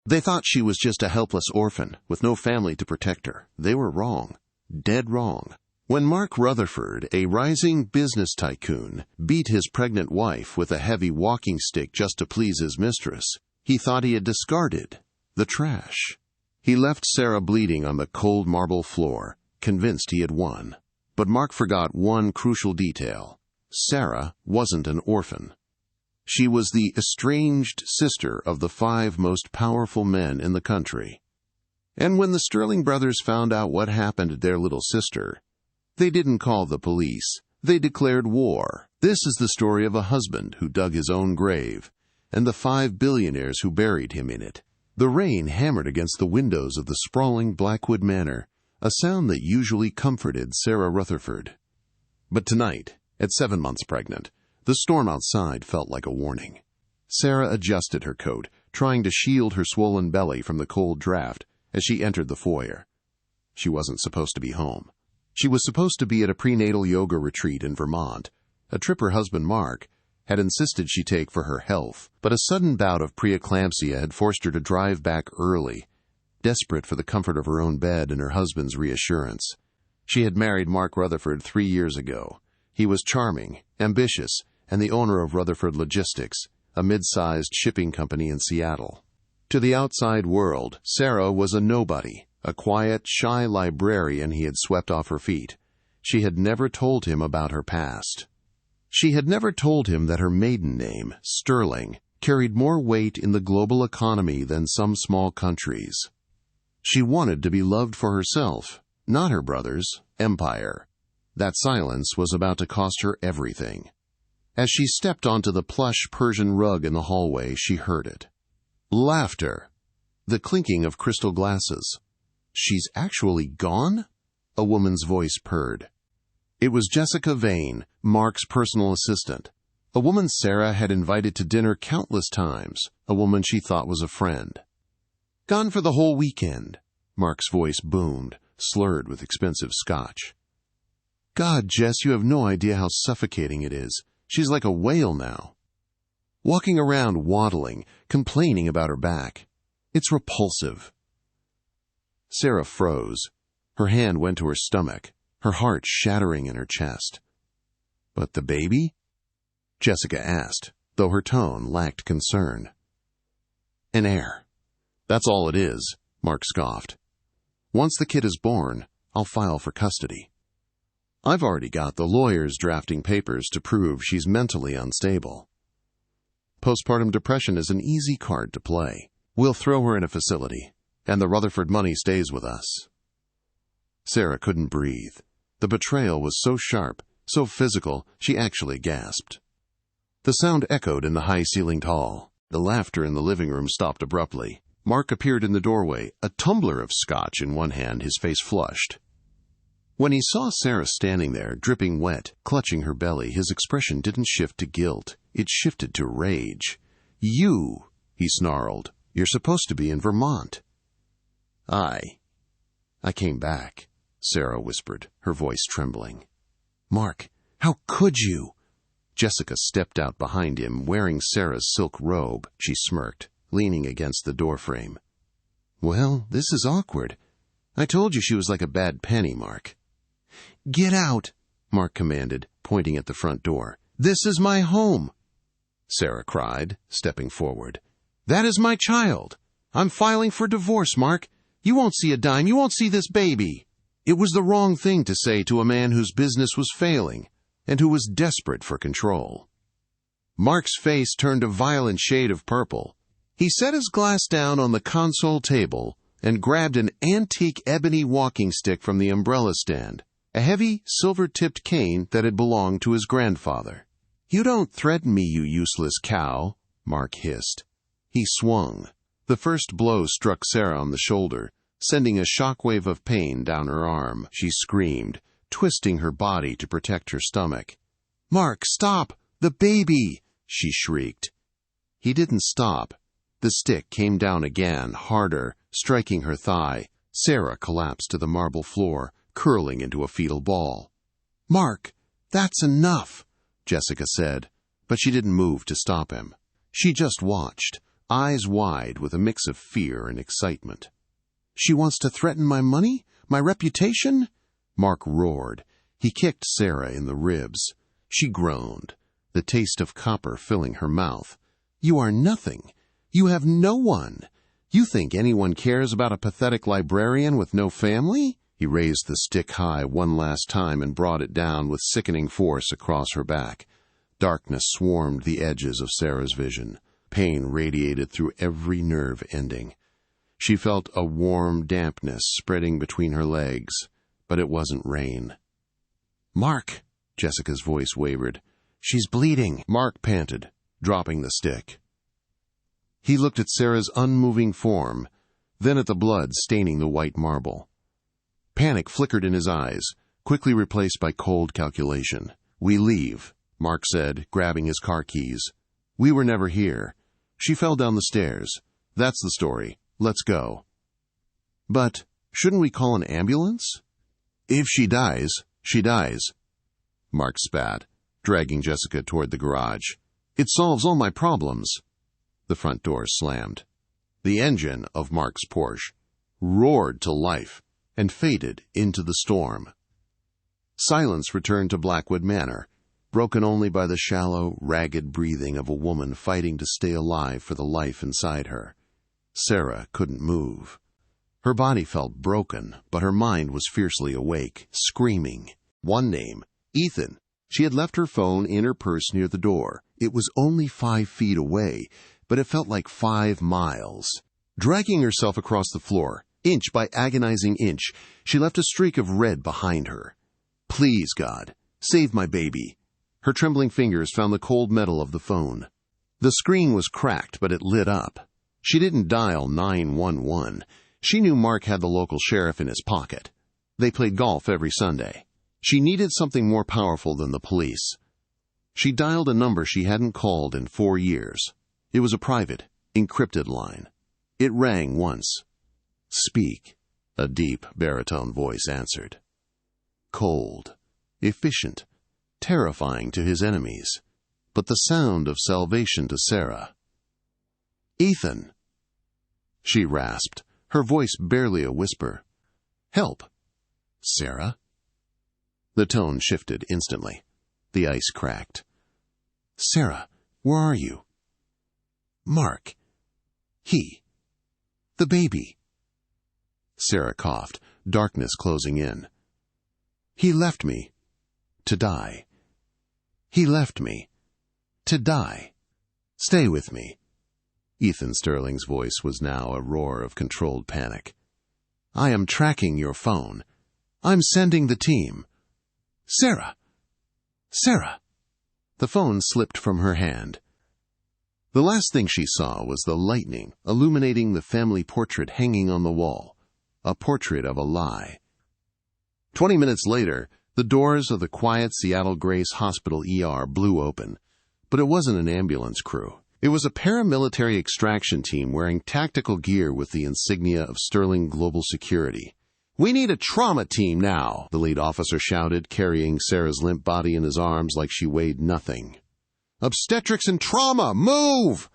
They thought she was just a helpless orphan with no family to protect her. They were wrong. Dead wrong. When Mark Rutherford, a rising business tycoon, beat his pregnant wife with a heavy walking stick just to please his mistress, he thought he had discarded the trash. He left Sarah bleeding on the cold marble floor, convinced he had won. But Mark forgot one crucial detail. Sarah wasn't an orphan. She was the estranged sister of the 5 most powerful men in the country. And when the Sterling brothers found out what happened to their little sister, they didn't call the police. They declared war. This is the story of a husband who dug his own grave, and the 5 billionaires who buried him in it. The rain hammered against the windows of the sprawling Blackwood Manor, a sound that usually comforted Sarah Rutherford. But tonight, at 7 months pregnant, the storm outside felt like a warning. Sarah adjusted her coat, trying to shield her swollen belly from the cold draft as she entered the foyer. She wasn't supposed to be home. She was supposed to be at a prenatal yoga retreat in Vermont, a trip her husband Mark had insisted she take for her health, but a sudden bout of preeclampsia had forced her to drive back early, desperate for the comfort of her own bed and her husband's reassurance. She had married Mark Rutherford 3 years ago. He was charming, ambitious, and the owner of Rutherford Logistics, a mid-sized shipping company in Seattle. To the outside world, Sarah was a nobody, a quiet, shy librarian he had swept off her feet. She had never told him about her past. She had never told him that her maiden name, Sterling, carried more weight in the global economy than some small countries. She wanted to be loved for herself, not her brother's empire. That silence was about to cost her everything. As she stepped onto the plush Persian rug in the hallway, she heard it. Laughter. The clinking of crystal glasses. "She's actually gone?" a woman's voice purred. It was Jessica Vane, Mark's personal assistant, a woman Sarah had invited to dinner countless times, a woman she thought was a friend. "Gone for the whole weekend," Mark's voice boomed, slurred with expensive scotch. "God, Jess, you have no idea how suffocating it is. She's like a whale now. Walking around waddling, complaining about her back. It's repulsive." Sarah froze. Her hand went to her stomach, her heart shattering in her chest. "But the baby?" Jessica asked, though her tone lacked concern. "An heir. That's all it is," Mark scoffed. "Once the kid is born, I'll file for custody. I've already got the lawyers drafting papers to prove she's mentally unstable. Postpartum depression is an easy card to play. We'll throw her in a facility, and the Rutherford money stays with us." Sarah couldn't breathe. The betrayal was so sharp, so physical, she actually gasped. The sound echoed in the high-ceilinged hall. The laughter in the living room stopped abruptly. Mark appeared in the doorway, a tumbler of scotch in one hand, his face flushed. When he saw Sarah standing there, dripping wet, clutching her belly, his expression didn't shift to guilt. It shifted to rage. "You," he snarled, "you're supposed to be in Vermont." I came back," Sarah whispered, her voice trembling. "Mark, how could you?" Jessica stepped out behind him, wearing Sarah's silk robe. She smirked, leaning against the doorframe. "Well, this is awkward. I told you she was like a bad penny, Mark." "Get out," Mark commanded, pointing at the front door. "This is my home," Sarah cried, stepping forward. "That is my child. I'm filing for divorce, Mark. You won't see a dime. You won't see this baby." It was the wrong thing to say to a man whose business was failing and who was desperate for control. Mark's face turned a violent shade of purple. He set his glass down on the console table and grabbed an antique ebony walking stick from the umbrella stand, a heavy, silver-tipped cane that had belonged to his grandfather. "You don't threaten me, you useless cow," Mark hissed. He swung. The first blow struck Sarah on the shoulder, sending a shockwave of pain down her arm. She screamed, twisting her body to protect her stomach. "Mark, stop! The baby!" she shrieked. He didn't stop. The stick came down again, harder, striking her thigh. Sarah collapsed to the marble floor, curling into a fetal ball. "Mark, that's enough," Jessica said, but she didn't move to stop him. She just watched, eyes wide with a mix of fear and excitement. "She wants to threaten my money? My reputation?" Mark roared. He kicked Sarah in the ribs. She groaned, the taste of copper filling her mouth. "You are nothing. You have no one. You think anyone cares about a pathetic librarian with no family?" He raised the stick high one last time and brought it down with sickening force across her back. Darkness swarmed the edges of Sarah's vision. Pain radiated through every nerve ending. She felt a warm dampness spreading between her legs, but it wasn't rain. "Mark!" Jessica's voice wavered. "She's bleeding," Mark panted, dropping the stick. He looked at Sarah's unmoving form, then at the blood staining the white marble. Panic flickered in his eyes, quickly replaced by cold calculation. "We leave," Mark said, grabbing his car keys. "We were never here. She fell down the stairs. That's the story. Let's go." "But shouldn't we call an ambulance?" "If she dies, she dies." Mark spat, dragging Jessica toward the garage. "It solves all my problems." The front door slammed. The engine of Mark's Porsche roared to life and faded into the storm. Silence returned to Blackwood Manor, broken only by the shallow, ragged breathing of a woman fighting to stay alive for the life inside her. Sarah couldn't move. Her body felt broken, but her mind was fiercely awake, screaming. One name, Ethan. She had left her phone in her purse near the door. It was only 5 feet away, but it felt like 5 miles. Dragging herself across the floor, inch by agonizing inch, she left a streak of red behind her. "Please, God, save my baby." Her trembling fingers found the cold metal of the phone. The screen was cracked, but it lit up. She didn't dial 911. She knew Mark had the local sheriff in his pocket. They played golf every Sunday. She needed something more powerful than the police. She dialed a number she hadn't called in 4 years. It was a private, encrypted line. It rang once. "Speak," a deep baritone voice answered. Cold, efficient, terrifying to his enemies, but the sound of salvation to Sarah. "Ethan," she rasped, her voice barely a whisper. "Help." "Sarah?" The tone shifted instantly. The ice cracked. "Sarah, where are you?" "Mark. The baby." Sarah coughed, darkness closing in. "He left me to die. He left me to die. Stay with me." Ethan Sterling's voice was now a roar of controlled panic. "I am tracking your phone. I'm sending the team. Sarah! Sarah!" The phone slipped from her hand. The last thing she saw was the lightning illuminating the family portrait hanging on the wall, a portrait of a lie. 20 minutes later, the doors of the quiet Seattle Grace Hospital ER blew open. But it wasn't an ambulance crew. It was a paramilitary extraction team wearing tactical gear with the insignia of Sterling Global Security. "We need a trauma team now," the lead officer shouted, carrying Sarah's limp body in his arms like she weighed nothing. "Obstetrics and trauma, move!"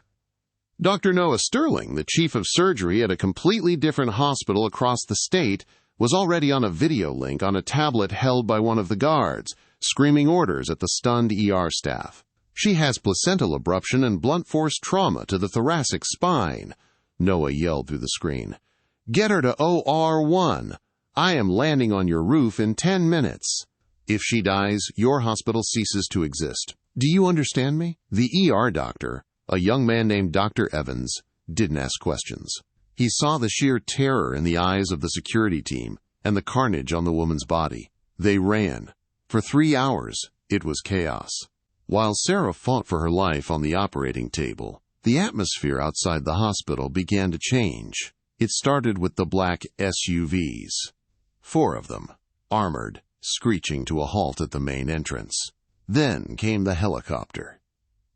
Dr. Noah Sterling, the chief of surgery at a completely different hospital across the state, was already on a video link on a tablet held by one of the guards, screaming orders at the stunned ER staff. "She has placental abruption and blunt force trauma to the thoracic spine," Noah yelled through the screen. "Get her to OR1. I am landing on your roof in 10 minutes. If she dies, your hospital ceases to exist. Do you understand me?" The ER doctor, a young man named Dr. Evans, didn't ask questions. He saw the sheer terror in the eyes of the security team and the carnage on the woman's body. They ran. For 3 hours, it was chaos. While Sarah fought for her life on the operating table, the atmosphere outside the hospital began to change. It started with the black SUVs. 4 of them, armored, screeching to a halt at the main entrance. Then came the helicopter.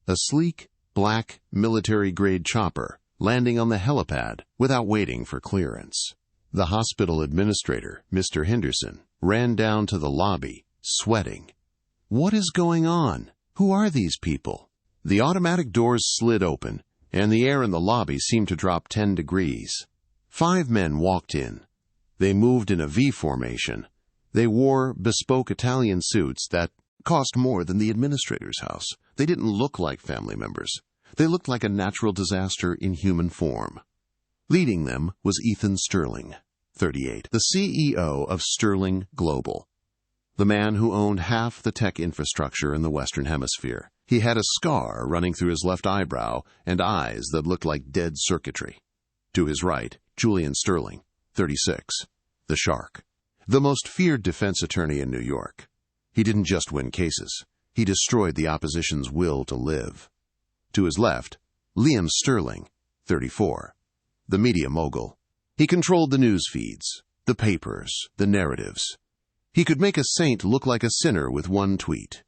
A sleek, black, military-grade chopper landing on the helipad without waiting for clearance. The hospital administrator, Mr. Henderson, ran down to the lobby, sweating. "What is going on? Who are these people?" The automatic doors slid open, and the air in the lobby seemed to drop 10 degrees. 5 men walked in. They moved in a V formation. They wore bespoke Italian suits that cost more than the administrator's house. They didn't look like family members. They looked like a natural disaster in human form. Leading them was Ethan Sterling, 38, the CEO of Sterling Global, the man who owned half the tech infrastructure in the Western Hemisphere. He had a scar running through his left eyebrow and eyes that looked like dead circuitry. To his right, Julian Sterling, 36, the Shark, the most feared defense attorney in New York. He didn't just win cases. He destroyed the opposition's will to live. To his left, Liam Sterling, 34, the media mogul. He controlled the news feeds, the papers, the narratives. He could make a saint look like a sinner with one tweet.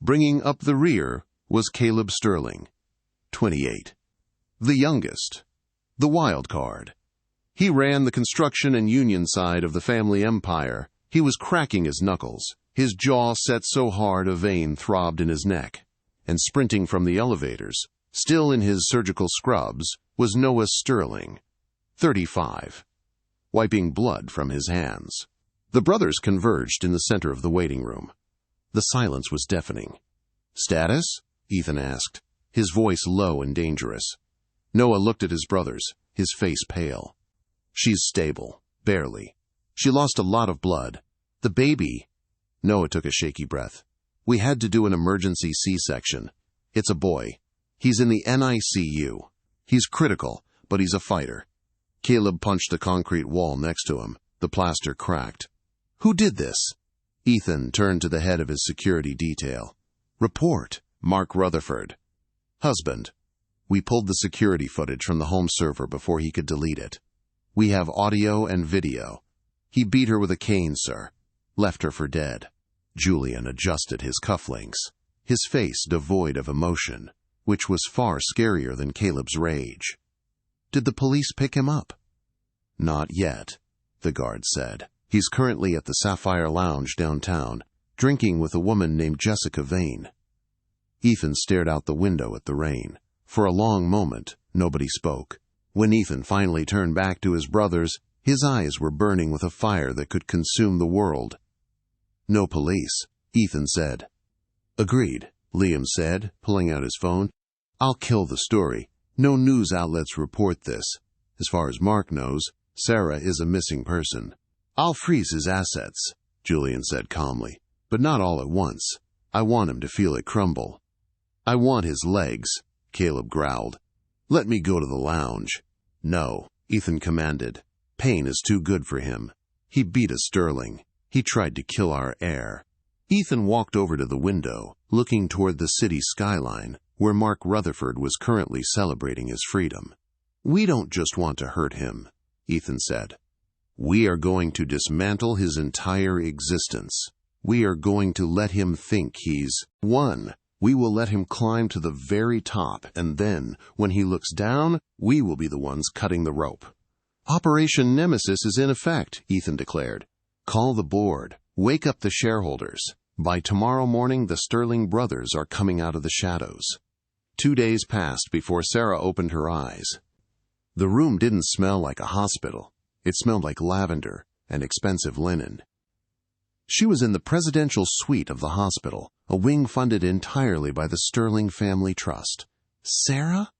Bringing up the rear was Caleb Sterling, 28, the youngest, the wild card. He ran the construction and union side of the family empire. He was cracking his knuckles, his jaw set so hard a vein throbbed in his neck. And sprinting from the elevators, still in his surgical scrubs, was Noah Sterling, 35, wiping blood from his hands. The brothers converged in the center of the waiting room. The silence was deafening. "Status?" Ethan asked, his voice low and dangerous. Noah looked at his brothers, his face pale. "She's stable, barely. She lost a lot of blood. The baby—" Noah took a shaky breath. "We had to do an emergency C-section. It's a boy. He's in the NICU. He's critical, but he's a fighter." Caleb punched the concrete wall next to him. The plaster cracked. "Who did this?" Ethan turned to the head of his security detail. "Report, Mark Rutherford." "Husband. We pulled the security footage from the home server before he could delete it. We have audio and video. He beat her with a cane, sir. Left her for dead." Julian adjusted his cufflinks, his face devoid of emotion, which was far scarier than Caleb's rage. "Did the police pick him up?" "Not yet," the guard said. "He's currently at the Sapphire Lounge downtown, drinking with a woman named Jessica Vane." Ethan stared out the window at the rain. For a long moment, nobody spoke. When Ethan finally turned back to his brothers, his eyes were burning with a fire that could consume the world. "No police," Ethan said. "Agreed," Liam said, pulling out his phone. "I'll kill the story. No news outlets report this. As far as Mark knows, Sarah is a missing person." "I'll freeze his assets," Julian said calmly, "but not all at once. I want him to feel it crumble." "I want his legs," Caleb growled. "Let me go to the lounge." "No," Ethan commanded. "Pain is too good for him. He beat a Sterling. He tried to kill our heir." Ethan walked over to the window, looking toward the city skyline, where Mark Rutherford was currently celebrating his freedom. "We don't just want to hurt him," Ethan said. "We are going to dismantle his entire existence. We are going to let him think he's won. We will let him climb to the very top, and then, when he looks down, we will be the ones cutting the rope." "Operation Nemesis is in effect," Ethan declared. "Call the board. Wake up the shareholders. By tomorrow morning, the Sterling brothers are coming out of the shadows." 2 days passed before Sarah opened her eyes. The room didn't smell like a hospital. It smelled like lavender and expensive linen. She was in the presidential suite of the hospital, a wing funded entirely by the Sterling Family Trust. "Sarah?"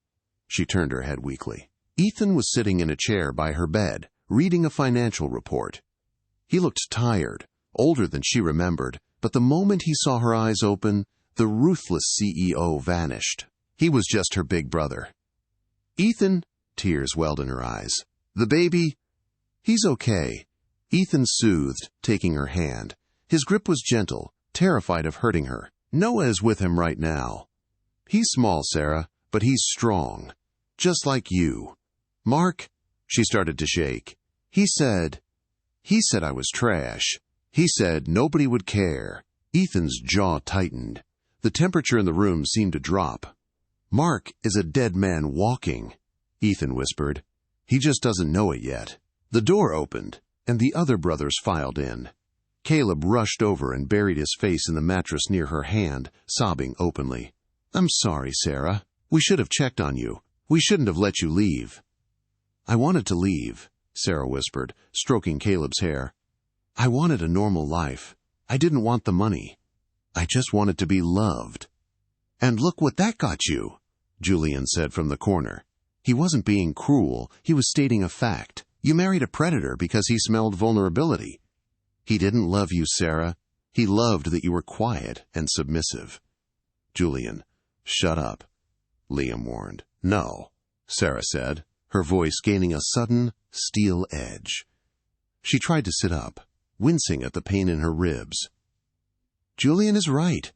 She turned her head weakly. Ethan was sitting in a chair by her bed, reading a financial report. He looked tired, older than she remembered, but the moment he saw her eyes open, the ruthless CEO vanished. He was just her big brother. "Ethan," tears welled in her eyes. "The baby—" "He's okay," Ethan soothed, taking her hand. His grip was gentle, terrified of hurting her. "Noah is with him right now. He's small, Sarah, but he's strong. Just like you. Mark," she started to shake. He said I was trash. He said nobody would care." Ethan's jaw tightened. The temperature in the room seemed to drop. "Mark is a dead man walking," Ethan whispered. "He just doesn't know it yet." The door opened, and the other brothers filed in. Caleb rushed over and buried his face in the mattress near her hand, sobbing openly. "I'm sorry, Sarah. We should have checked on you. We shouldn't have let you leave." "I wanted to leave," Sarah whispered, stroking Caleb's hair. "I wanted a normal life. I didn't want the money. I just wanted to be loved." "And look what that got you," Julian said from the corner. He wasn't being cruel, he was stating a fact. You married a predator because he smelled vulnerability. He didn't love you, Sarah. He loved that you were quiet and submissive. "Julian, shut up," Liam warned. "No," Sarah said, her voice gaining a sudden steel edge. She tried to sit up, wincing at the pain in her ribs. "Julian is right."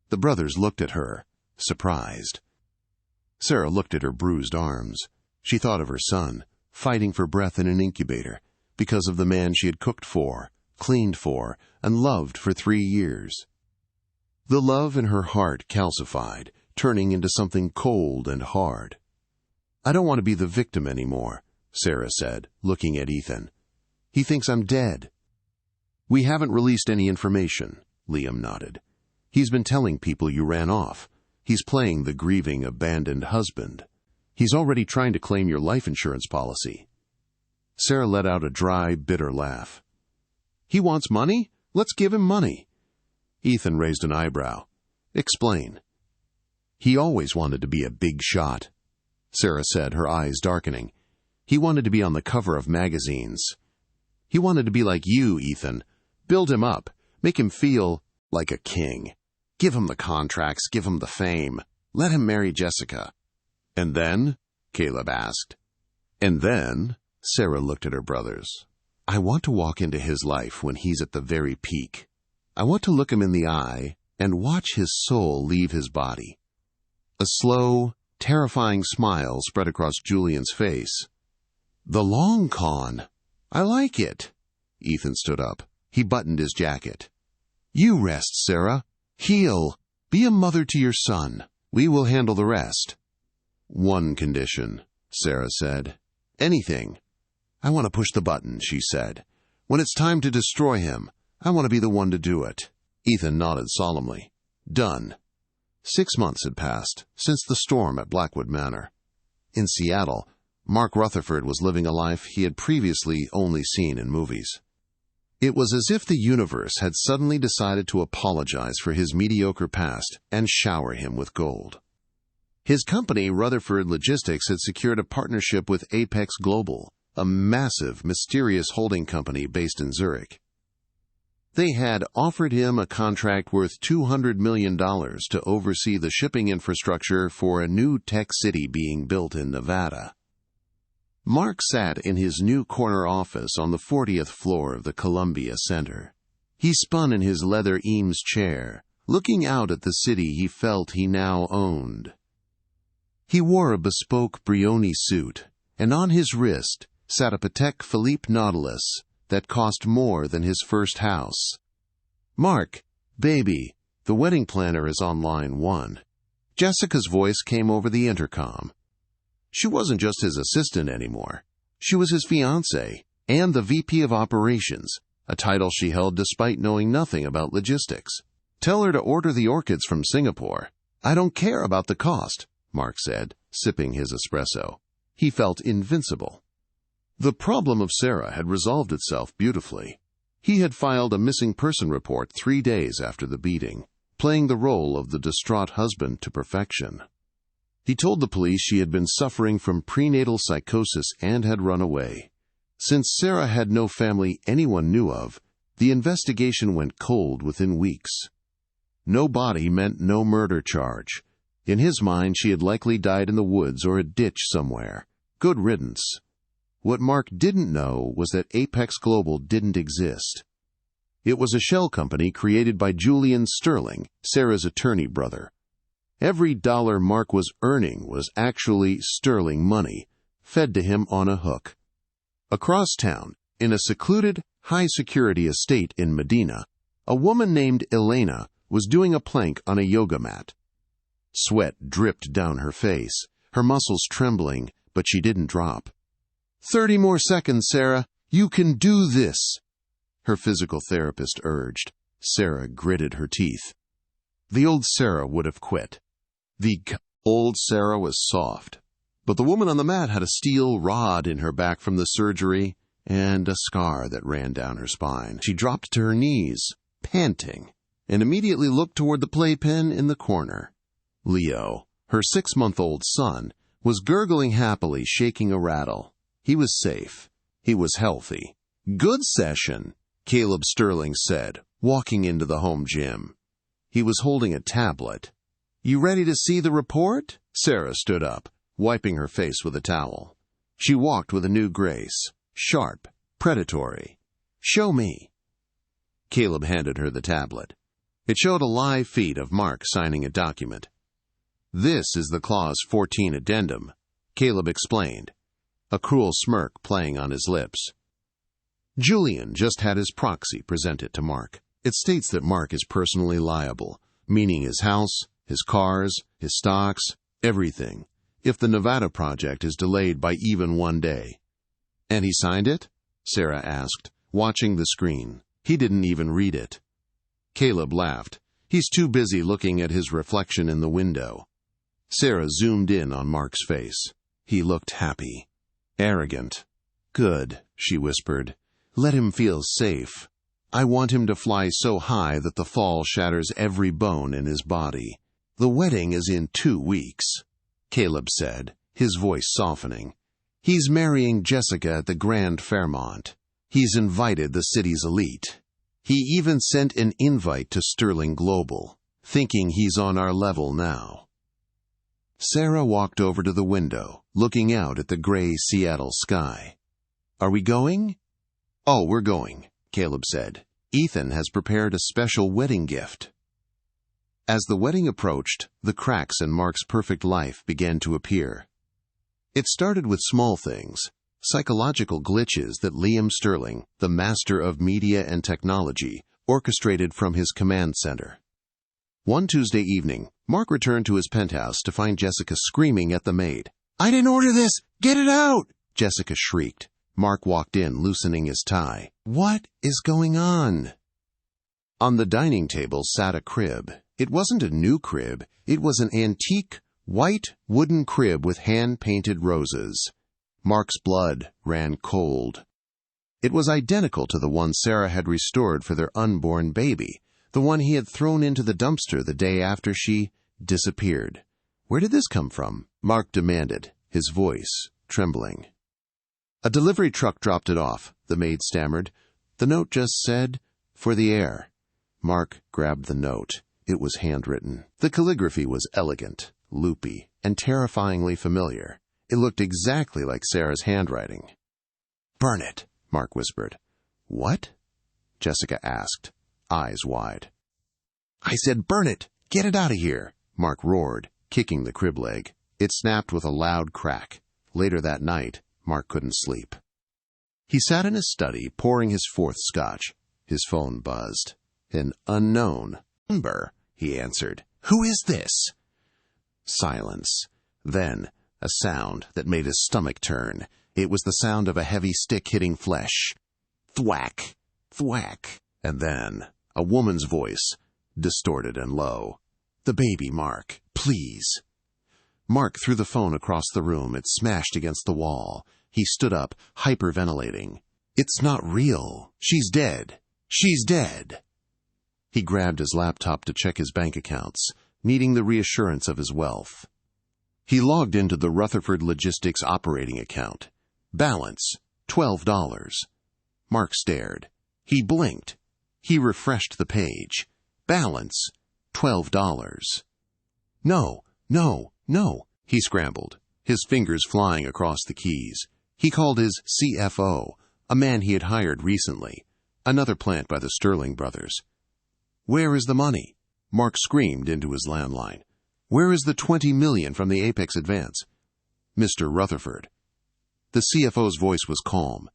The brothers looked at her, surprised. Sarah looked at her bruised arms. She thought of her son, fighting for breath in an incubator, because of the man she had cooked for, cleaned for, and loved for 3 years. The love in her heart calcified, turning into something cold and hard. "I don't want to be the victim anymore," Sarah said, looking at Ethan. "He thinks I'm dead." "We haven't released any information," Liam nodded. "He's been telling people you ran off. He's playing the grieving, abandoned husband. He's already trying to claim your life insurance policy." Sarah let out a dry, bitter laugh. "He wants money? Let's give him money." Ethan raised an eyebrow. "Explain." "He always wanted to be a big shot," Sarah said, her eyes darkening. "He wanted to be on the cover of magazines. He wanted to be like you, Ethan. Build him up. Make him feel like a king. Give him the contracts, give him the fame. Let him marry Jessica." "And then?" Caleb asked. "And then?" Sarah looked at her brothers. "I want to walk into his life when he's at the very peak. I want to look him in the eye and watch his soul leave his body." A slow, terrifying smile spread across Julian's face. "The long con. I like it." Ethan stood up. He buttoned his jacket. "You rest, Sarah. Heal. Be a mother to your son. We will handle the rest." "One condition," Sarah said. "Anything." "I want to push the button," she said. "When it's time to destroy him, I want to be the one to do it." Ethan nodded solemnly. "Done." 6 months had passed since the storm at Blackwood Manor. In Seattle, Mark Rutherford was living a life he had previously only seen in movies. It was as if the universe had suddenly decided to apologize for his mediocre past and shower him with gold. His company, Rutherford Logistics, had secured a partnership with Apex Global, a massive, mysterious holding company based in Zurich. They had offered him a contract worth $200 million to oversee the shipping infrastructure for a new tech city being built in Nevada. Mark sat in his new corner office on the 40th floor of the Columbia Center. He spun in his leather Eames chair, looking out at the city he felt he now owned. He wore a bespoke Brioni suit, and on his wrist sat a Patek Philippe Nautilus that cost more than his first house. "Mark, baby, the wedding planner is on line 1. Jessica's voice came over the intercom. She wasn't just his assistant anymore. She was his fiancée and the VP of Operations, a title she held despite knowing nothing about logistics. "Tell her to order the orchids from Singapore. I don't care about the cost," Mark said, sipping his espresso. He felt invincible. The problem of Sarah had resolved itself beautifully. He had filed a missing person report 3 days after the beating, playing the role of the distraught husband to perfection. He told the police she had been suffering from prenatal psychosis and had run away. Since Sarah had no family anyone knew of, the investigation went cold within weeks. No body meant no murder charge. In his mind, she had likely died in the woods or a ditch somewhere. Good riddance. What Mark didn't know was that Apex Global didn't exist. It was a shell company created by Julian Sterling, Sarah's attorney brother. Every dollar Mark was earning was actually sterling money, fed to him on a hook. Across town, in a secluded, high-security estate in Medina, a woman named Elena was doing a plank on a yoga mat. Sweat dripped down her face, her muscles trembling, but she didn't drop. 30 more seconds, Sarah. You can do this," her physical therapist urged. Sarah gritted her teeth. The old Sarah would have quit. The old Sarah was soft, But the woman on the mat had a steel rod in her back from the surgery and a scar that ran down her spine. She dropped to her knees, panting, and immediately looked toward the playpen in the corner. Leo, her 6-month-old son, was gurgling happily, shaking a rattle. He was safe. He was healthy. "Good session," Caleb Sterling said, walking into the home gym. He was holding a tablet. "You ready to see the report?" Sarah stood up, wiping her face with a towel. She walked with a new grace, sharp, predatory. "Show me." Caleb handed her the tablet. It showed a live feed of Mark signing a document. "This is the Clause 14 addendum," Caleb explained, a cruel smirk playing on his lips. Julian just had his proxy present it to Mark. It states that Mark is personally liable, meaning his house, his cars, his stocks, everything, if the Nevada project is delayed by even 1 day. "And he signed it?" Sarah asked, watching the screen. "He didn't even read it." Caleb laughed. He's too busy looking at his reflection in the window. Sarah zoomed in on Mark's face. He looked happy. Arrogant. "Good," she whispered. "Let him feel safe. I want him to fly so high that the fall shatters every bone in his body." "The wedding is in 2 weeks," Caleb said, his voice softening. "He's marrying Jessica at the Grand Fairmont. He's invited the city's elite. He even sent an invite to Sterling Global, thinking he's on our level now." Sarah walked over to the window, looking out at the gray Seattle sky. "Are we going?" "Oh, we're going," Caleb said. "Ethan has prepared a special wedding gift." As the wedding approached, the cracks in Mark's perfect life began to appear. It started with small things, psychological glitches that Liam Sterling, the master of media and technology, orchestrated from his command center. One Tuesday evening, Mark returned to his penthouse to find Jessica screaming at the maid. "I didn't order this! Get it out!" Jessica shrieked. Mark walked in, loosening his tie. "What is going on?" On the dining table sat a crib. It wasn't a new crib. It was an antique, white wooden crib with hand-painted roses. Mark's blood ran cold. It was identical to the one Sarah had restored for their unborn baby, the one he had thrown into the dumpster the day after she disappeared. "Where did this come from?" Mark demanded, his voice trembling. "A delivery truck dropped it off," the maid stammered. "The note just said, 'For the heir.'" Mark grabbed the note. It was handwritten. The calligraphy was elegant, loopy, and terrifyingly familiar. It looked exactly like Sarah's handwriting. "Burn it," Mark whispered. "What?" Jessica asked, eyes wide. "I said burn it! Get it out of here!" Mark roared, kicking the crib leg. It snapped with a loud crack. Later that night, Mark couldn't sleep. He sat in his study, pouring his 4th scotch. His phone buzzed. "An unknown number," he answered. "Who is this?" Silence. Then, a sound that made his stomach turn. It was the sound of a heavy stick hitting flesh. Thwack! Thwack! And then, a woman's voice, distorted and low. "The baby, Mark. Please." Mark threw the phone across the room. It smashed against the wall. He stood up, hyperventilating. "It's not real. She's dead. She's dead." He grabbed his laptop to check his bank accounts, needing the reassurance of his wealth. He logged into the Rutherford Logistics operating account. Balance, $12. Mark stared. He blinked. He refreshed the page. Balance, $12. No, he scrambled, his fingers flying across the keys. He called his CFO, a man he had hired recently, another plant by the Sterling brothers. "Where is the money?" Mark screamed into his landline. "Where is the $20 million from the Apex advance?" "Mr. Rutherford." The CFO's voice was calm.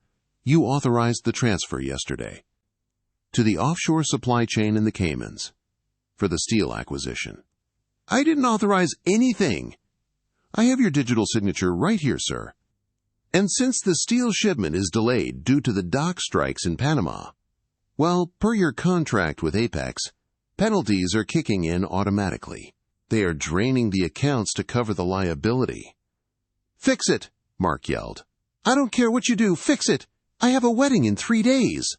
"You authorized the transfer yesterday. To the offshore supply chain in the Caymans. For the steel acquisition." "I didn't authorize anything." "I have your digital signature right here, sir. And since the steel shipment is delayed due to the dock strikes in Panama, well, per your contract with Apex, penalties are kicking in automatically. They are draining the accounts to cover the liability." "Fix it!" Mark yelled. "I don't care what you do, fix it! I have a wedding in 3 days!"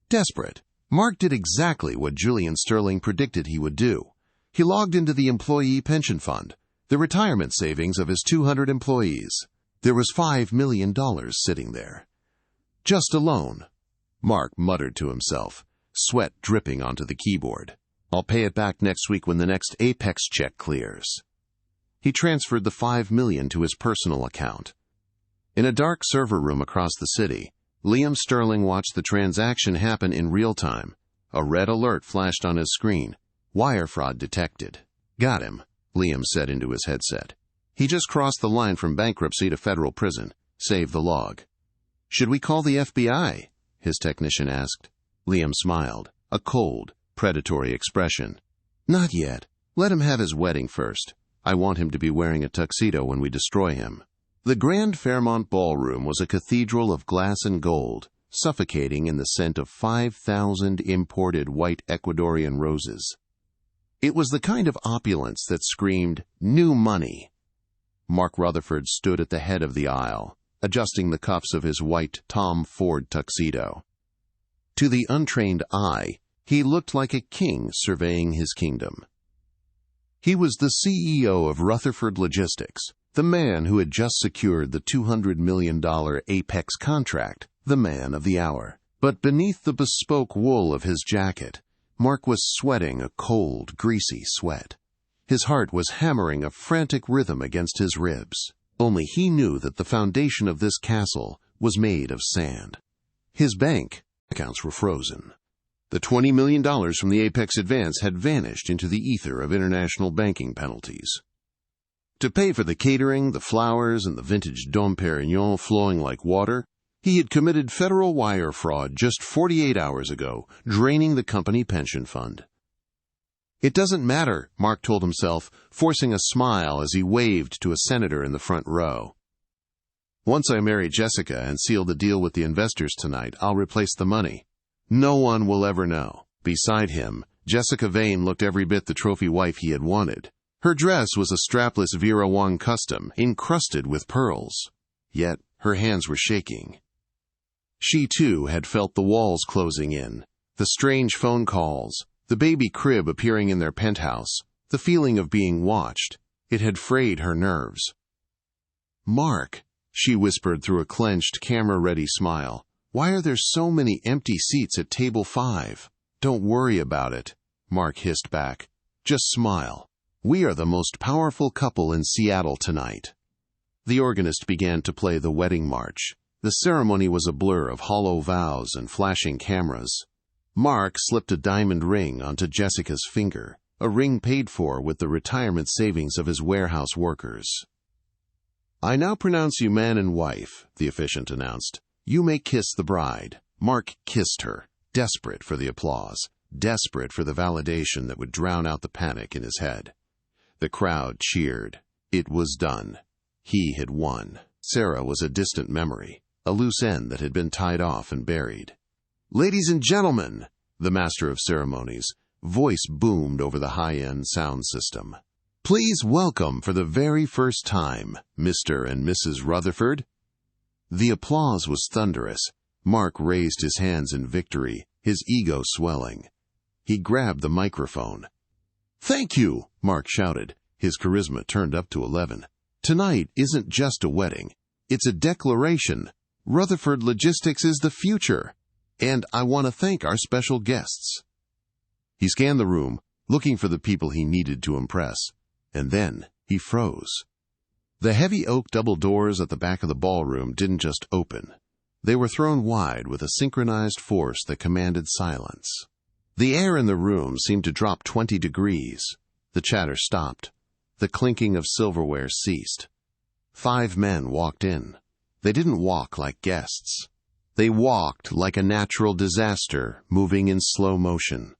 Desperate, Mark did exactly what Julian Sterling predicted he would do. He logged into the employee pension fund, the retirement savings of his 200 employees. There was $5 million sitting there. "Just a loan," Mark muttered to himself, sweat dripping onto the keyboard. "I'll pay it back next week when the next Apex check clears." He transferred the $5 million to his personal account. In a dark server room across the city, Liam Sterling watched the transaction happen in real time. A red alert flashed on his screen. "Wire fraud detected." "Got him," Liam said into his headset. "He just crossed the line from bankruptcy to federal prison. Save the log." "Should we call the FBI?" his technician asked. Liam smiled, a cold, predatory expression. "Not yet. Let him have his wedding first. I want him to be wearing a tuxedo when we destroy him." The Grand Fairmont Ballroom was a cathedral of glass and gold, suffocating in the scent of 5,000 imported white Ecuadorian roses. It was the kind of opulence that screamed, "New money." Mark Rutherford stood at the head of the aisle, adjusting the cuffs of his white Tom Ford tuxedo. To the untrained eye, he looked like a king surveying his kingdom. He was the CEO of Rutherford Logistics, the man who had just secured the $200 million Apex contract, the man of the hour. But beneath the bespoke wool of his jacket, Mark was sweating a cold, greasy sweat. His heart was hammering a frantic rhythm against his ribs. Only he knew that the foundation of this castle was made of sand. His bank accounts were frozen. The $20 million from the Apex advance had vanished into the ether of international banking penalties. To pay for the catering, the flowers, and the vintage Dom Perignon flowing like water, he had committed federal wire fraud just 48 hours ago, draining the company pension fund. "It doesn't matter," Mark told himself, forcing a smile as he waved to a senator in the front row. "Once I marry Jessica and seal the deal with the investors tonight, I'll replace the money. No one will ever know." Beside him, Jessica Vane looked every bit the trophy wife he had wanted. Her dress was a strapless Vera Wang custom, encrusted with pearls. Yet her hands were shaking. She, too, had felt the walls closing in, the strange phone calls, the baby crib appearing in their penthouse, the feeling of being watched. It had frayed her nerves. "Mark," she whispered through a clenched, camera-ready smile, "why are there so many empty seats at table 5? "Don't worry about it," Mark hissed back. "Just smile. We are the most powerful couple in Seattle tonight." The organist began to play the wedding march. The ceremony was a blur of hollow vows and flashing cameras. Mark slipped a diamond ring onto Jessica's finger, a ring paid for with the retirement savings of his warehouse workers. "I now pronounce you man and wife," the officiant announced. "You may kiss the bride." Mark kissed her, desperate for the applause, desperate for the validation that would drown out the panic in his head. The crowd cheered. It was done. He had won. Sarah was a distant memory, a loose end that had been tied off and buried. "Ladies and gentlemen," the master of ceremonies' voice boomed over the high-end sound system. "Please welcome for the very first time, Mr. and Mrs. Rutherford." The applause was thunderous. Mark raised his hands in victory, his ego swelling. He grabbed the microphone. "Thank you," Mark shouted, his charisma turned up to 11. "Tonight isn't just a wedding. It's a declaration. Rutherford Logistics is the future. And I want to thank our special guests." He scanned the room, looking for the people he needed to impress. And then he froze. The heavy oak double doors at the back of the ballroom didn't just open. They were thrown wide with a synchronized force that commanded silence. The air in the room seemed to drop 20 degrees. The chatter stopped. The clinking of silverware ceased. 5 men walked in. They didn't walk like guests. They walked like a natural disaster moving in slow motion.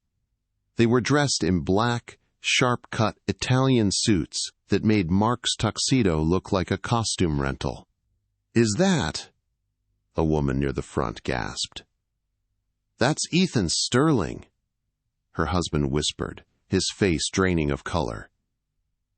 They were dressed in black, sharp-cut Italian suits that made Mark's tuxedo look like a costume rental. "Is that?" a woman near the front gasped. "That's Ethan Sterling," her husband whispered, his face draining of color.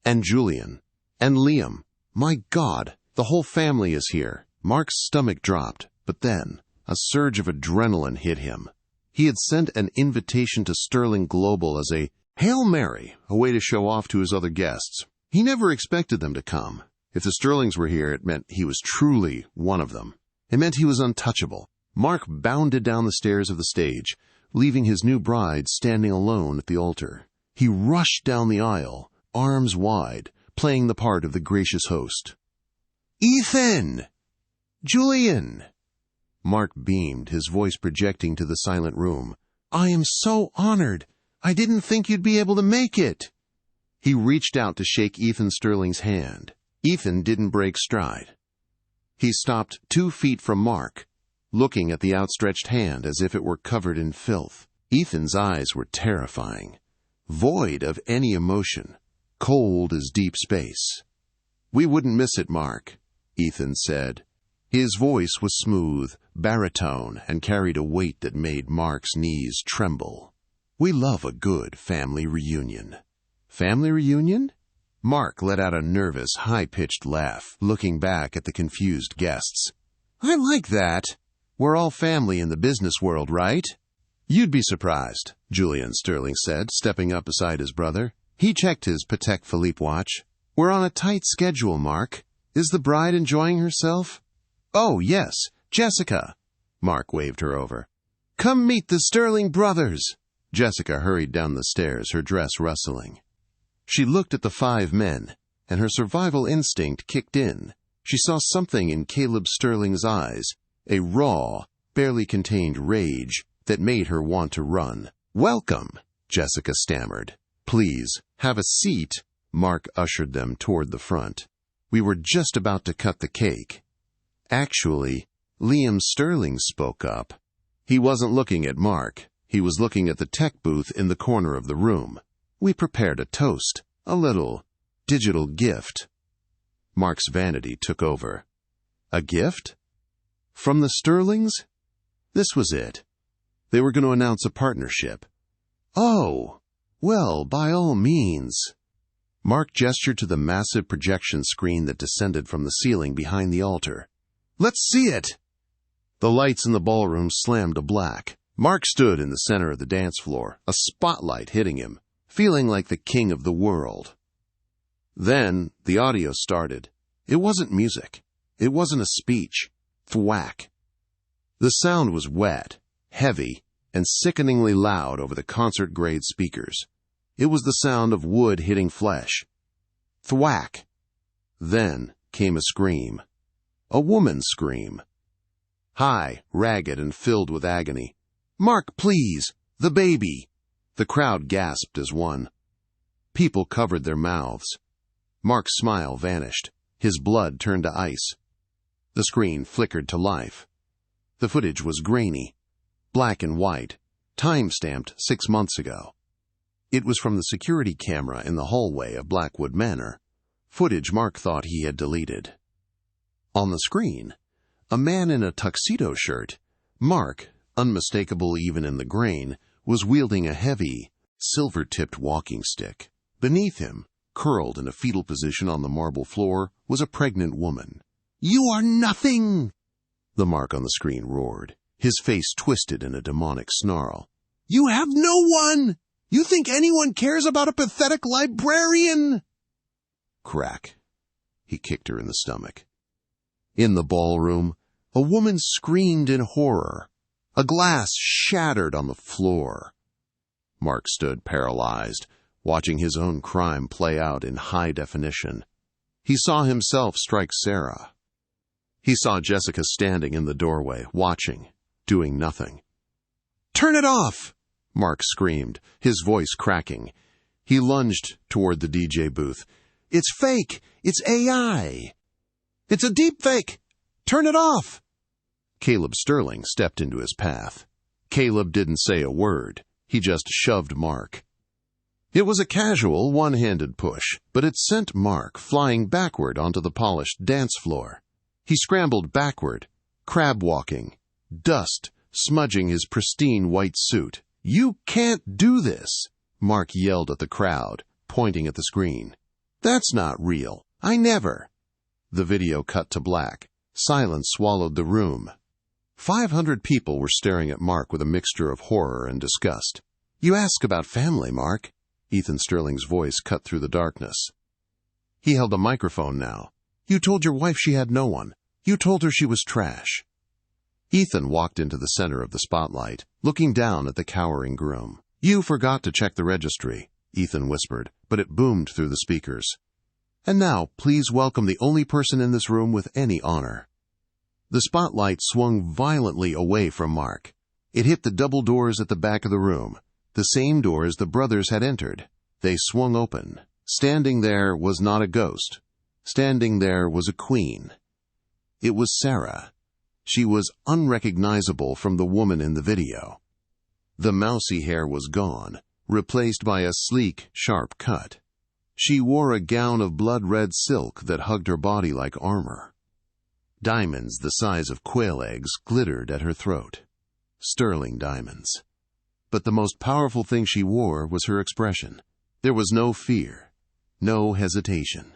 "And Julian. And Liam. My God, The whole family is here. Mark's stomach dropped, but then a surge of adrenaline hit him. He had sent an invitation to Sterling Global as a Hail Mary, a way to show off to his other guests. He never expected them to come. If the Sterlings were here, it meant he was truly one of them. It meant he was untouchable. Mark bounded down the stairs of the stage, leaving his new bride standing alone at the altar. He rushed down the aisle, arms wide, playing the part of the gracious host. "Ethan! Julian!" Mark beamed, his voice projecting to the silent room. "I am so honored. I didn't think you'd be able to make it." He reached out to shake Ethan Sterling's hand. Ethan didn't break stride. He stopped 2 feet from Mark, looking at the outstretched hand as if it were covered in filth. Ethan's eyes were terrifying, void of any emotion, cold as deep space. "We wouldn't miss it, Mark," Ethan said. His voice was smooth, baritone, and carried a weight that made Mark's knees tremble. "We love a good family reunion." "Family reunion?" Mark let out a nervous, high-pitched laugh, looking back at the confused guests. "I like that. We're all family in the business world, right?" "You'd be surprised," Julian Sterling said, stepping up beside his brother. He checked his Patek Philippe watch. "We're on a tight schedule, Mark. Is the bride enjoying herself?" "Oh, yes, Jessica." Mark waved her over. "Come meet the Sterling brothers." Jessica hurried down the stairs, her dress rustling. She looked at the 5 men, and her survival instinct kicked in. She saw something in Caleb Sterling's eyes, a raw, barely contained rage that made her want to run. "Welcome," Jessica stammered. "Please, have a seat." Mark ushered them toward the front. "We were just about to cut the cake." Actually, Liam Sterling spoke up. He wasn't looking at Mark. He was looking at the tech booth in the corner of the room. "We prepared a toast, a little digital gift." Mark's vanity took over. A gift? From the Sterlings? This was it. They were going to announce a partnership. "Oh, well, by all means." Mark gestured to the massive projection screen that descended from the ceiling behind the altar. "Let's see it!" The lights in the ballroom slammed to black. Mark stood in the center of the dance floor, a spotlight hitting him, feeling like the king of the world. Then the audio started. It wasn't music. It wasn't a speech. Thwack. The sound was wet, heavy, and sickeningly loud over the concert-grade speakers. It was the sound of wood hitting flesh. Thwack. Then came a scream. A woman's scream. High, ragged, and filled with agony. "Mark, please! The baby!" The crowd gasped as one. People covered their mouths. Mark's smile vanished. His blood turned to ice. The screen flickered to life. The footage was grainy, black and white, time-stamped 6 months ago. It was from the security camera in the hallway of Blackwood Manor, footage Mark thought he had deleted. On the screen, a man in a tuxedo shirt, Mark, unmistakable even in the grain, was wielding a heavy, silver-tipped walking stick. Beneath him, curled in a fetal position on the marble floor, was a pregnant woman. "You are nothing!" the Mark on the screen roared, his face twisted in a demonic snarl. "You have no one! You think anyone cares about a pathetic librarian?" Crack. He kicked her in the stomach. In the ballroom, a woman screamed in horror. A glass shattered on the floor. Mark stood paralyzed, watching his own crime play out in high definition. He saw himself strike Sarah. He saw Jessica standing in the doorway, watching, doing nothing. "Turn it off!" Mark screamed, his voice cracking. He lunged toward the DJ booth. "It's fake! It's AI! It's a deep fake! Turn it off!" Caleb Sterling stepped into his path. Caleb didn't say a word. He just shoved Mark. It was a casual, one-handed push, but it sent Mark flying backward onto the polished dance floor. He scrambled backward, crab-walking, dust smudging his pristine white suit. "You can't do this!" Mark yelled at the crowd, pointing at the screen. "That's not real. I never." The video cut to black. Silence swallowed the room. 500 people were staring at Mark with a mixture of horror and disgust. "You ask about family, Mark." Ethan Sterling's voice cut through the darkness. He held a microphone now. "You told your wife she had no one. You told her she was trash." Ethan walked into the center of the spotlight, looking down at the cowering groom. "You forgot to check the registry," Ethan whispered, but it boomed through the speakers. "And now, please welcome the only person in this room with any honor." The spotlight swung violently away from Mark. It hit the double doors at the back of the room, the same doors the brothers had entered. They swung open. Standing there was not a ghost. Standing there was a queen. It was Sarah. She was unrecognizable from the woman in the video. The mousy hair was gone, replaced by a sleek, sharp cut. She wore a gown of blood-red silk that hugged her body like armor. Diamonds the size of quail eggs glittered at her throat. Sterling diamonds. But the most powerful thing she wore was her expression. There was no fear, no hesitation.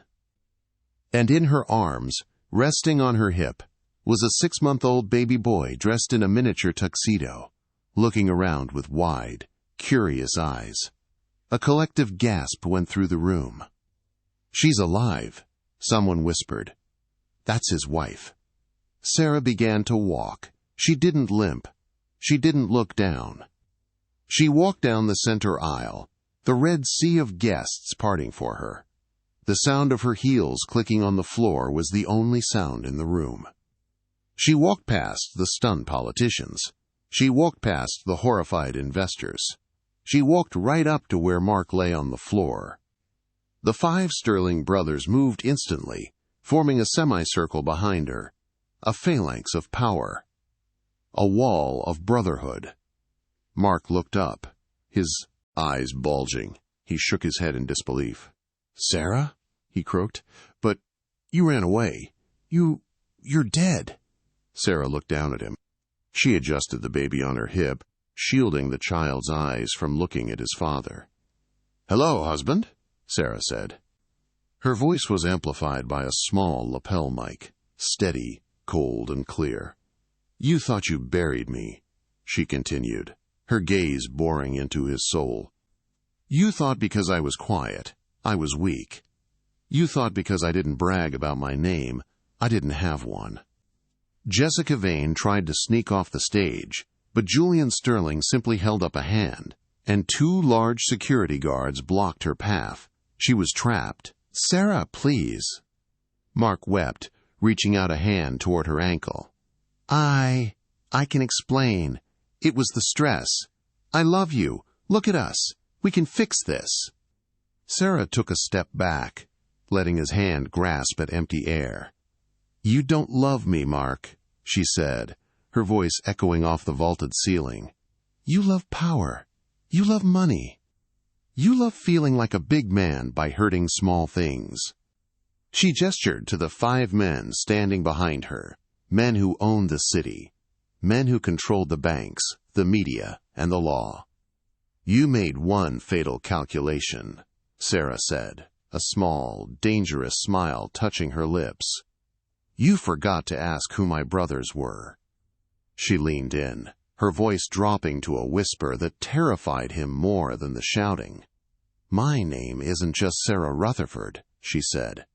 And in her arms, resting on her hip, was a 6-month-old baby boy dressed in a miniature tuxedo, looking around with wide, curious eyes. A collective gasp went through the room. "She's alive," someone whispered. "That's his wife." Sarah began to walk. She didn't limp. She didn't look down. She walked down the center aisle, the red sea of guests parting for her. The sound of her heels clicking on the floor was the only sound in the room. She walked past the stunned politicians. She walked past the horrified investors. She walked right up to where Mark lay on the floor. The 5 Sterling brothers moved instantly, forming a semicircle behind her, a phalanx of power, a wall of brotherhood. Mark looked up, his eyes bulging. He shook his head in disbelief. "Sarah?" he croaked. "But you ran away. You're dead." Sarah looked down at him. She adjusted the baby on her hip, shielding the child's eyes from looking at his father. "Hello, husband," Sarah said. Her voice was amplified by a small lapel mic, steady, cold, and clear. "You thought you buried me," she continued, her gaze boring into his soul. "You thought because I was quiet, I was weak. You thought because I didn't brag about my name, I didn't have one." Jessica Vane tried to sneak off the stage, but Julian Sterling simply held up a hand, and 2 large security guards blocked her path. She was trapped. "Sarah, please." Mark wept, reaching out a hand toward her ankle. I can explain. It was the stress. I love you. Look at us. We can fix this." Sarah took a step back, letting his hand grasp at empty air. "You don't love me, Mark," she said, her voice echoing off the vaulted ceiling. "You love power. You love money. You love feeling like a big man by hurting small things." She gestured to the 5 men standing behind her, men who owned the city, men who controlled the banks, the media, and the law. "You made one fatal calculation," Sarah said, a small, dangerous smile touching her lips. "You forgot to ask who my brothers were." She leaned in, her voice dropping to a whisper that terrified him more than the shouting. "My name isn't just Sarah Rutherford," she said.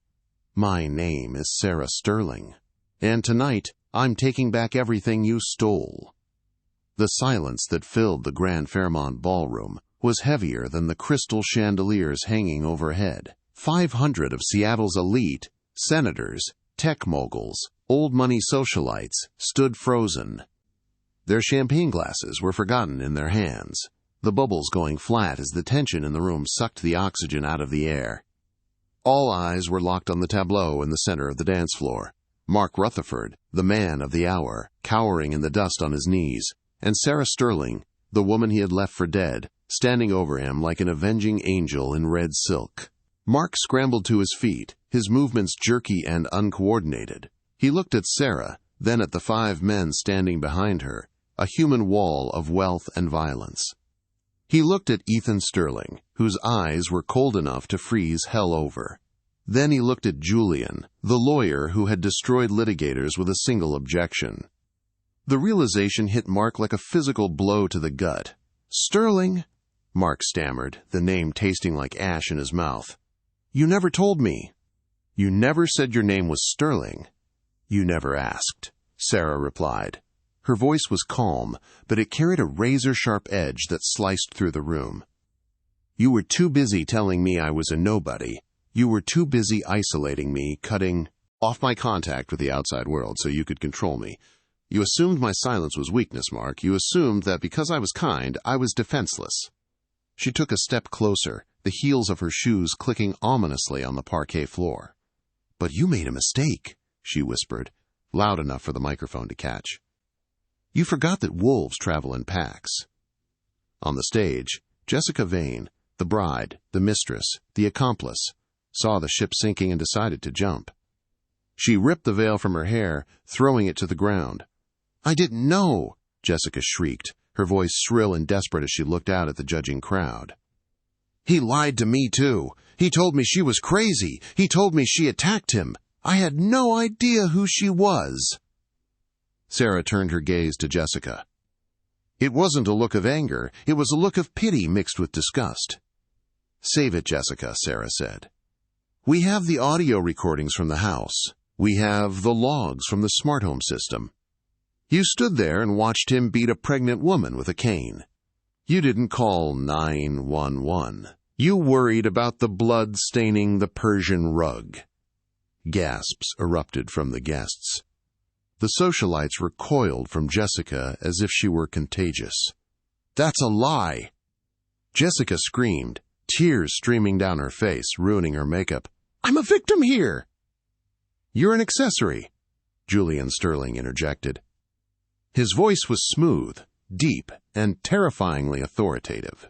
"My name is Sarah Sterling. And tonight, I'm taking back everything you stole." The silence that filled the Grand Fairmont ballroom was heavier than the crystal chandeliers hanging overhead. 500 of Seattle's elite, senators, tech moguls, old-money socialites, stood frozen. Their champagne glasses were forgotten in their hands, the bubbles going flat as the tension in the room sucked the oxygen out of the air. All eyes were locked on the tableau in the center of the dance floor. Mark Rutherford, the man of the hour, cowering in the dust on his knees, and Sarah Sterling, the woman he had left for dead, standing over him like an avenging angel in red silk. Mark scrambled to his feet, his movements jerky and uncoordinated. He looked at Sarah, then at the 5 men standing behind her, a human wall of wealth and violence. He looked at Ethan Sterling, whose eyes were cold enough to freeze hell over. Then he looked at Julian, the lawyer who had destroyed litigators with a single objection. The realization hit Mark like a physical blow to the gut. "Sterling," Mark stammered, the name tasting like ash in his mouth. "You never told me." "You never said your name was Sterling. You never asked," Sarah replied. Her voice was calm, but it carried a razor-sharp edge that sliced through the room. "You were too busy telling me I was a nobody. You were too busy isolating me, cutting off my contact with the outside world so you could control me. You assumed my silence was weakness, Mark. You assumed that because I was kind, I was defenseless." She took a step closer, the heels of her shoes clicking ominously on the parquet floor. "But you made a mistake," she whispered, loud enough for the microphone to catch. "You forgot that wolves travel in packs." On the stage, Jessica Vane, the bride, the mistress, the accomplice, saw the ship sinking and decided to jump. She ripped the veil from her hair, throwing it to the ground. "I didn't know," Jessica shrieked, her voice shrill and desperate as she looked out at the judging crowd. "He lied to me, too. He told me she was crazy. He told me she attacked him. I had no idea who she was." Sarah turned her gaze to Jessica. It wasn't a look of anger. It was a look of pity mixed with disgust. "Save it, Jessica," Sarah said. "We have the audio recordings from the house. We have the logs from the smart home system. You stood there and watched him beat a pregnant woman with a cane. You didn't call 911. You worried about the blood staining the Persian rug." Gasps erupted from the guests. The socialites recoiled from Jessica as if she were contagious. "That's a lie!" Jessica screamed, tears streaming down her face, ruining her makeup. "I'm a victim here!" "You're an accessory," Julian Sterling interjected. His voice was smooth, deep, and terrifyingly authoritative.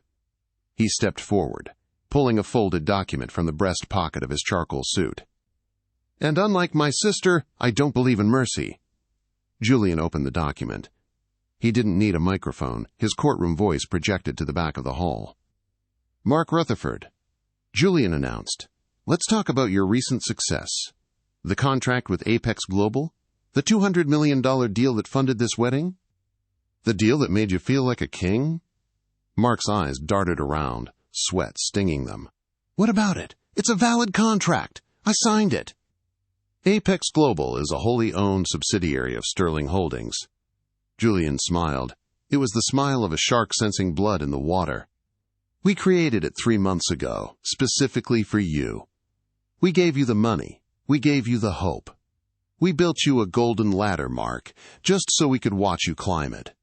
He stepped forward, pulling a folded document from the breast pocket of his charcoal suit. "And unlike my sister, I don't believe in mercy." Julian opened the document. He didn't need a microphone. His courtroom voice projected to the back of the hall. "Mark Rutherford," Julian announced, "let's talk about your recent success. The contract with Apex Global? The $200 million deal that funded this wedding? The deal that made you feel like a king?" Mark's eyes darted around, sweat stinging them. "What about it? It's a valid contract. I signed it." Apex Global is a wholly owned subsidiary of Sterling Holdings. Julian smiled. It was the smile of a shark sensing blood in the water. "We created it 3 months ago, specifically for you. We gave you the money. We gave you the hope. We built you a golden ladder, Mark, just so we could watch you climb it."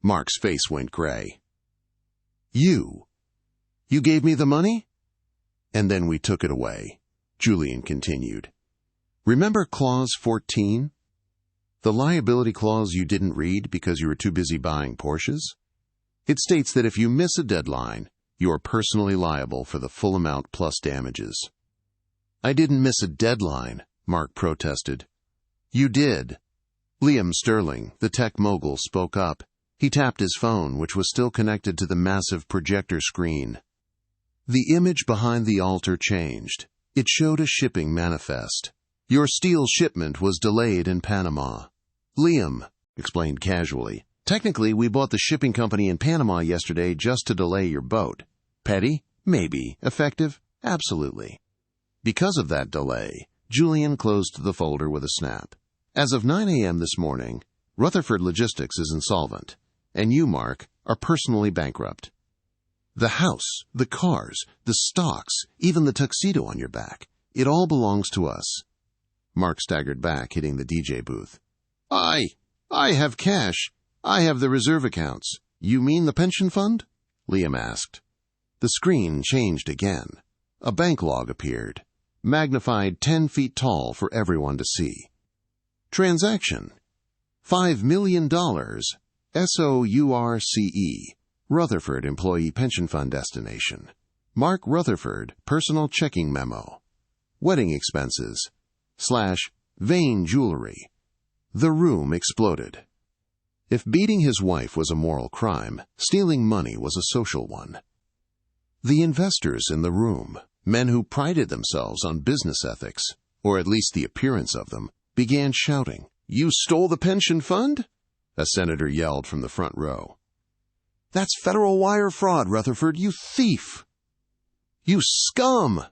Mark's face went gray. You gave me the money?" "And then we took it away," Julian continued. "Remember Clause 14? The liability clause you didn't read because you were too busy buying Porsches? It states that if you miss a deadline, you are personally liable for the full amount plus damages." "I didn't miss a deadline," Mark protested. "You did." Liam Sterling, the tech mogul, spoke up. He tapped his phone, which was still connected to the massive projector screen. The image behind the altar changed. It showed a shipping manifest. "Your steel shipment was delayed in Panama." Liam explained casually, "Technically, we bought the shipping company in Panama yesterday just to delay your boat. Petty? Maybe. Effective? Absolutely." Because of that delay, Julian closed the folder with a snap. As of 9 a.m. this morning, Rutherford Logistics is insolvent, and you, Mark, are personally bankrupt. The house, the cars, the stocks, even the tuxedo on your back, it all belongs to us. Mark staggered back, hitting the DJ booth. I have cash. I have the reserve accounts." "You mean the pension fund?" Liam asked. The screen changed again. A bank log appeared, magnified 10 feet tall for everyone to see. Transaction: $5 million, SOURCE, Rutherford Employee Pension Fund Destination. Mark Rutherford, Personal Checking Memo. Wedding expenses, / Vain Jewelry. The room exploded. If beating his wife was a moral crime, stealing money was a social one. The investors in the room, Men who prided themselves on business ethics, or at least the appearance of them, began shouting. "You stole the pension fund?" a senator yelled from the front row. "That's federal wire fraud, Rutherford, you thief!" "You scum!"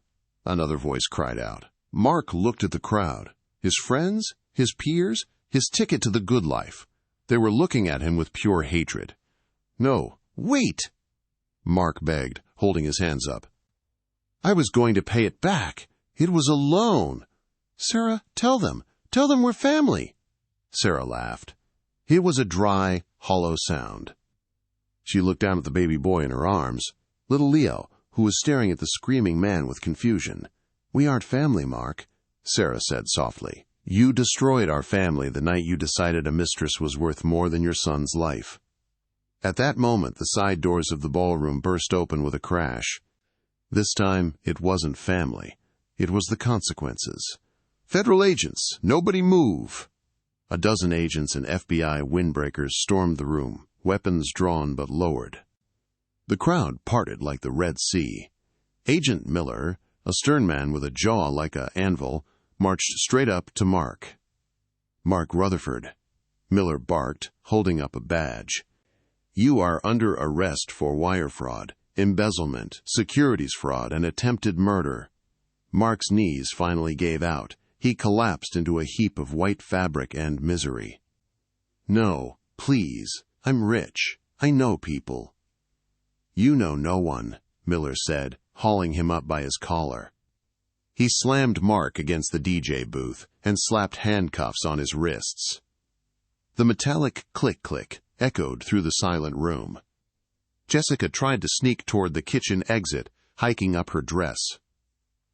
another voice cried out. Mark looked at the crowd. His friends, his peers, his ticket to the good life. They were looking at him with pure hatred. "No, wait!" Mark begged, holding his hands up. "I was going to pay it back. It was a loan." "Sarah, tell them we're family." Sarah laughed. It was a dry, hollow sound. She looked down at the baby boy in her arms, little Leo, who was staring at the screaming man with confusion. "We aren't family, Mark," Sarah said softly. "You destroyed our family the night you decided a mistress was worth more than your son's life." At that moment, the side doors of the ballroom burst open with a crash. This time, it wasn't family. It was the consequences. "Federal agents, nobody move!" A dozen agents and FBI windbreakers stormed the room, weapons drawn but lowered. The crowd parted like the Red Sea. Agent Miller, a stern man with a jaw like an anvil, marched straight up to Mark. "Mark Rutherford," Miller barked, holding up a badge. "You are under arrest for wire fraud, embezzlement, securities fraud, and attempted murder." Mark's knees finally gave out. He collapsed into a heap of white fabric and misery. "No, please. I'm rich. I know people." "You know no one," Miller said, hauling him up by his collar. He slammed Mark against the DJ booth and slapped handcuffs on his wrists. The metallic click-click echoed through the silent room. Jessica tried to sneak toward the kitchen exit, hiking up her dress.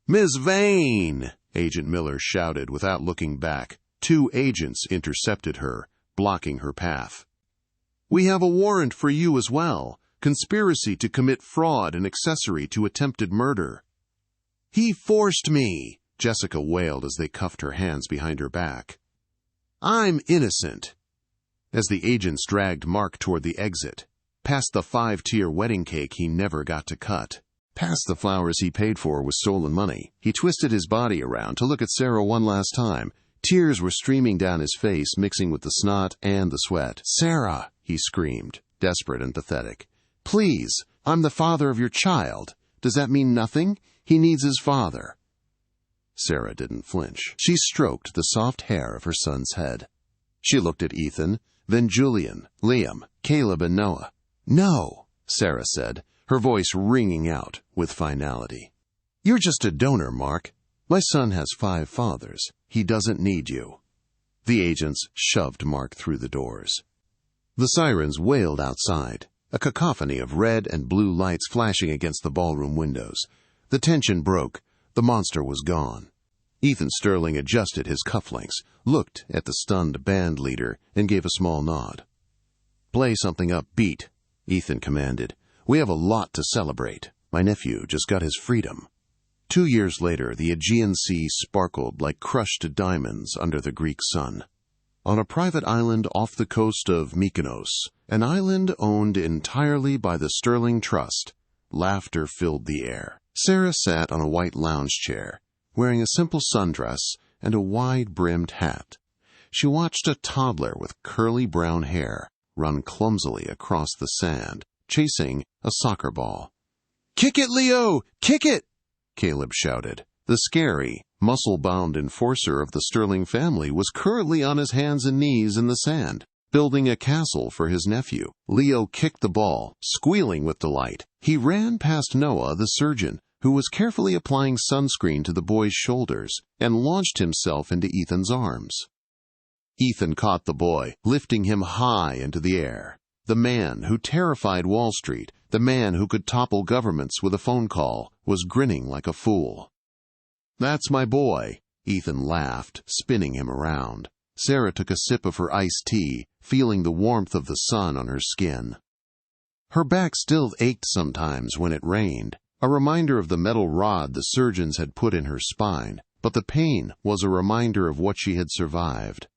"Miss Vane!" Agent Miller shouted without looking back. 2 agents intercepted her, blocking her path. "We have a warrant for you as well. Conspiracy to commit fraud and accessory to attempted murder." "He forced me," Jessica wailed as they cuffed her hands behind her back. "I'm innocent." As the agents dragged Mark toward the exit, past the 5-tier wedding cake he never got to cut, past the flowers he paid for with stolen money, he twisted his body around to look at Sarah one last time. Tears were streaming down his face, mixing with the snot and the sweat. "Sarah," he screamed, desperate and pathetic. "Please, I'm the father of your child. Does that mean nothing? He needs his father." Sarah didn't flinch. She stroked the soft hair of her son's head. She looked at Ethan, then Julian, Liam, Caleb, and Noah. "No," Sarah said, her voice ringing out with finality. "You're just a donor, Mark. My son has 5 fathers. He doesn't need you." The agents shoved Mark through the doors. The sirens wailed outside, a cacophony of red and blue lights flashing against the ballroom windows. The tension broke. The monster was gone. Ethan Sterling adjusted his cufflinks, looked at the stunned band leader, and gave a small nod. "Play something upbeat," Ethan commanded. "We have a lot to celebrate. My nephew just got his freedom." 2 years later, the Aegean Sea sparkled like crushed diamonds under the Greek sun. On a private island off the coast of Mykonos, an island owned entirely by the Sterling Trust, laughter filled the air. Sarah sat on a white lounge chair, wearing a simple sundress and a wide-brimmed hat. She watched a toddler with curly brown hair run clumsily across the sand, chasing a soccer ball. "Kick it, Leo! Kick it!" Caleb shouted. The scary, muscle-bound enforcer of the Sterling family was currently on his hands and knees in the sand, building a castle for his nephew. Leo kicked the ball, squealing with delight. He ran past Noah, the surgeon, who was carefully applying sunscreen to the boy's shoulders, and launched himself into Ethan's arms. Ethan caught the boy, lifting him high into the air. The man who terrified Wall Street, the man who could topple governments with a phone call, was grinning like a fool. "That's my boy," Ethan laughed, spinning him around. Sarah took a sip of her iced tea, feeling the warmth of the sun on her skin. Her back still ached sometimes when it rained, a reminder of the metal rod the surgeons had put in her spine, but the pain was a reminder of what she had survived.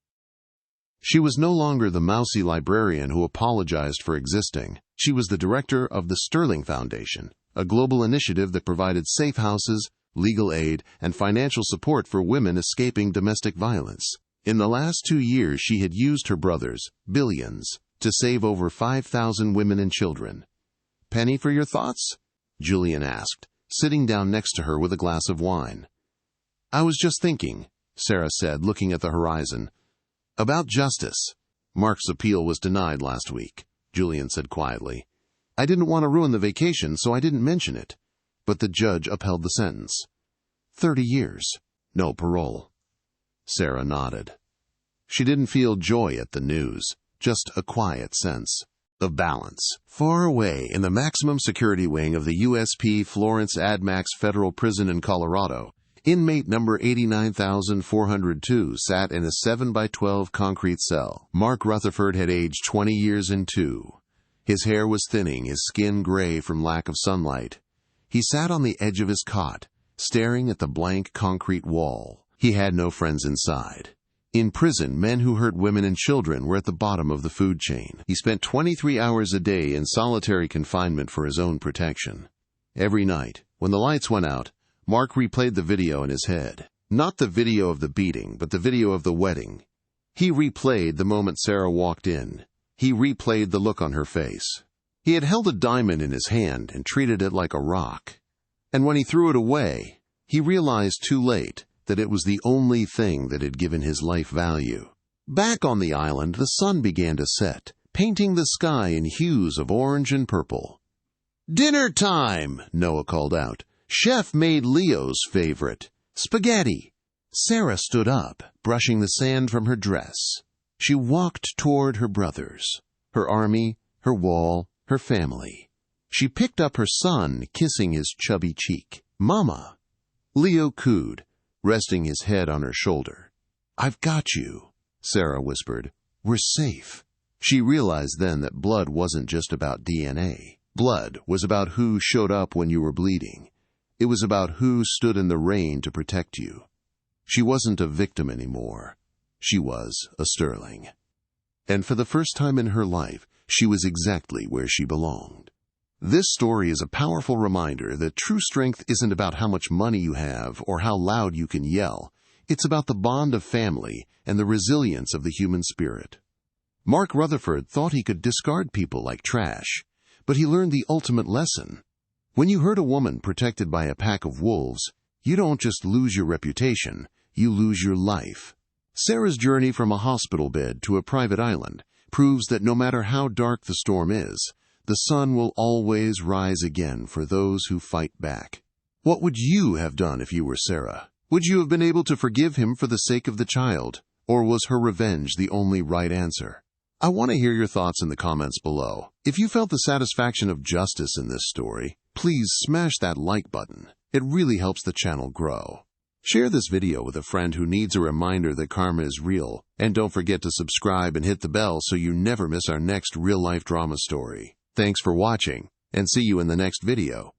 She was no longer the mousy librarian who apologized for existing. She was the director of the Sterling Foundation, a global initiative that provided safe houses, legal aid, and financial support for women escaping domestic violence. In the last 2 years, she had used her brother's billions to save over 5,000 women and children. "Penny for your thoughts?" Julian asked, sitting down next to her with a glass of wine. "I was just thinking," Sarah said, looking at the horizon, "about justice." "Mark's appeal was denied last week," Julian said quietly. "I didn't want to ruin the vacation, so I didn't mention it. But the judge upheld the sentence. 30 years. No parole." Sarah nodded. She didn't feel joy at the news, just a quiet sense of balance. Far away in the maximum security wing of the USP Florence AdMax Federal Prison in Colorado, inmate number 89,402 sat in a 7x12 concrete cell. Mark Rutherford had aged 20 years and 2. His hair was thinning, his skin gray from lack of sunlight. He sat on the edge of his cot, staring at the blank concrete wall. He had no friends inside. In prison, men who hurt women and children were at the bottom of the food chain. He spent 23 hours a day in solitary confinement for his own protection. Every night, when the lights went out, Mark replayed the video in his head. Not the video of the beating, but the video of the wedding. He replayed the moment Sarah walked in. He replayed the look on her face. He had held a diamond in his hand and treated it like a rock. And when he threw it away, he realized too late that it was the only thing that had given his life value. Back on the island, the sun began to set, painting the sky in hues of orange and purple. "Dinner time!" Noah called out. "Chef made Leo's favorite, spaghetti." Sarah stood up, brushing the sand from her dress. She walked toward her brothers, her army, her wall, her family. She picked up her son, kissing his chubby cheek. "Mama." Leo cooed, resting his head on her shoulder. "I've got you," Sarah whispered. "We're safe." She realized then that blood wasn't just about DNA. Blood was about who showed up when you were bleeding. It was about who stood in the rain to protect you. She wasn't a victim anymore. She was a sterling. And for the first time in her life, she was exactly where she belonged. This story is a powerful reminder that true strength isn't about how much money you have or how loud you can yell. It's about the bond of family and the resilience of the human spirit. Mark Rutherford thought he could discard people like trash, but he learned the ultimate lesson. When you hurt a woman protected by a pack of wolves, you don't just lose your reputation, you lose your life. Sarah's journey from a hospital bed to a private island proves that no matter how dark the storm is, the sun will always rise again for those who fight back. What would you have done if you were Sarah? Would you have been able to forgive him for the sake of the child, or was her revenge the only right answer? I want to hear your thoughts in the comments below. If you felt the satisfaction of justice in this story, please smash that like button. It really helps the channel grow. Share this video with a friend who needs a reminder that karma is real, and don't forget to subscribe and hit the bell so you never miss our next real-life drama story. Thanks for watching, and see you in the next video.